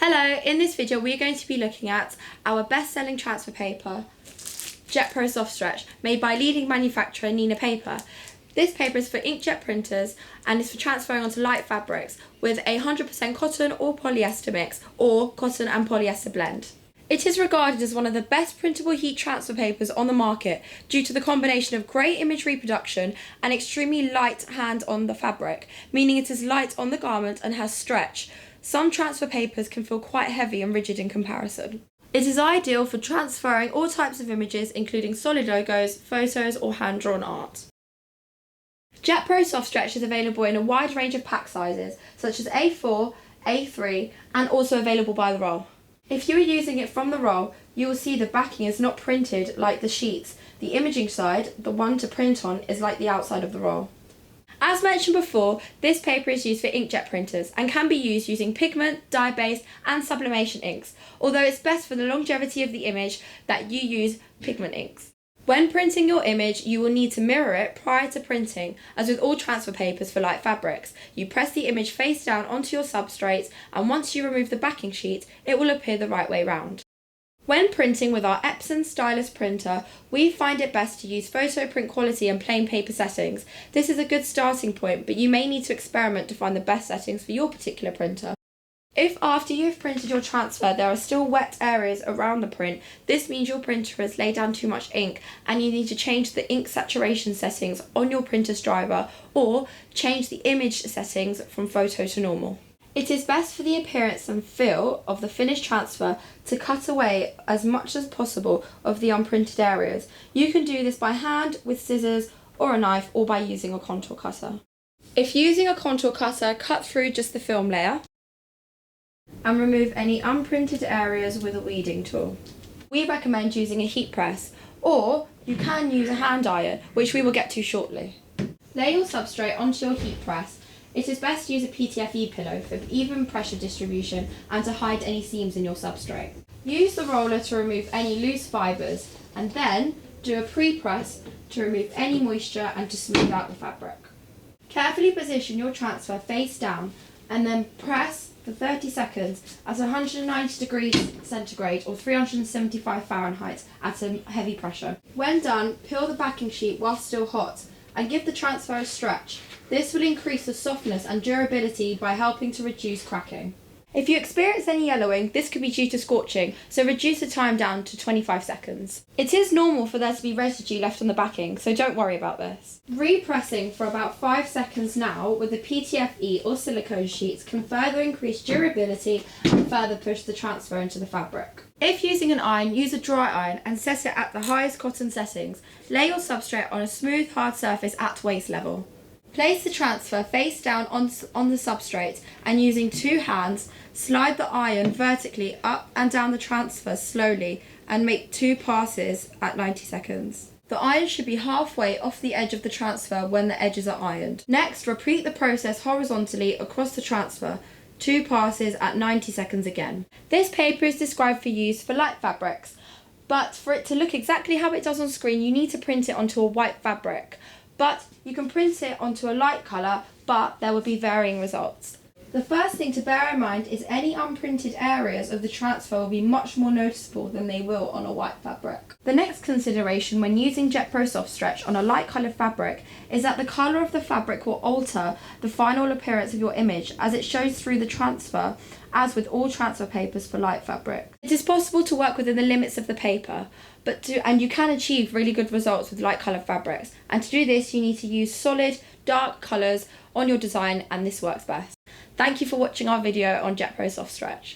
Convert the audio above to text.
Hello, in this video we are going to be looking at our best-selling transfer paper, Jet-Pro SofStretch, made by leading manufacturer Nina Paper. This paper is for inkjet printers and is for transferring onto light fabrics with a 100% cotton or polyester mix or cotton and polyester blend. It is regarded as one of the best printable heat transfer papers on the market due to the combination of great image reproduction and extremely light hand on the fabric, meaning it is light on the garment and has stretch. Some transfer papers can feel quite heavy and rigid in comparison. It is ideal for transferring all types of images, including solid logos, photos or hand-drawn art. Jet-Pro SofStretch is available in a wide range of pack sizes, such as A4, A3 and also available by the roll. If you are using it from the roll, you will see the backing is not printed like the sheets. The imaging side, the one to print on, is like the outside of the roll. As mentioned before, this paper is used for inkjet printers and can be used using pigment, dye-based and sublimation inks, although it's best for the longevity of the image that you use pigment inks. When printing your image, you will need to mirror it prior to printing, as with all transfer papers for light fabrics. You press the image face down onto your substrate, and once you remove the backing sheet, it will appear the right way round. When printing with our Epson stylus printer, we find it best to use photo print quality and plain paper settings. This is a good starting point, but you may need to experiment to find the best settings for your particular printer. If after you've printed your transfer there are still wet areas around the print, this means your printer has laid down too much ink and you need to change the ink saturation settings on your printer's driver or change the image settings from photo to normal. It is best for the appearance and feel of the finished transfer to cut away as much as possible of the unprinted areas. You can do this by hand, with scissors or a knife, or by using a contour cutter. If using a contour cutter, cut through just the film layer and remove any unprinted areas with a weeding tool. We recommend using a heat press, or you can use a hand iron, which we will get to shortly. Lay your substrate onto your heat press. It is best to use a PTFE pillow for even pressure distribution and to hide any seams in your substrate. Use the roller to remove any loose fibres and then do a pre-press to remove any moisture and to smooth out the fabric. Carefully position your transfer face down and then press for 30 seconds at 190 degrees centigrade or 375 Fahrenheit at a heavy pressure. When done, peel the backing sheet while still hot and give the transfer a stretch. This will increase the softness and durability by helping to reduce cracking. If you experience any yellowing, this could be due to scorching, so reduce the time down to 25 seconds. It is normal for there to be residue left on the backing, so don't worry about this. Repressing for about 5 seconds now with the PTFE or silicone sheets can further increase durability and further push the transfer into the fabric. If using an iron, use a dry iron and set it at the highest cotton settings. Lay your substrate on a smooth, hard surface at waist level. Place the transfer face down on the substrate and using two hands, slide the iron vertically up and down the transfer slowly and make 2 passes at 90 seconds. The iron should be halfway off the edge of the transfer when the edges are ironed. Next, repeat the process horizontally across the transfer, 2 passes at 90 seconds again. This paper is described for use for light fabrics, but for it to look exactly how it does on screen, you need to print it onto a white fabric. But you can print it onto a light colour, but there will be varying results. The first thing to bear in mind is any unprinted areas of the transfer will be much more noticeable than they will on a white fabric. The next consideration when using Jet-Pro SofStretch on a light coloured fabric is that the colour of the fabric will alter the final appearance of your image as it shows through the transfer, as with all transfer papers for light fabric. It is possible to work within the limits of the paper, and you can achieve really good results with light coloured fabrics. And to do this, you need to use solid, dark colours on your design, and this works best. Thank you for watching our video on Jet-Pro SofStretch.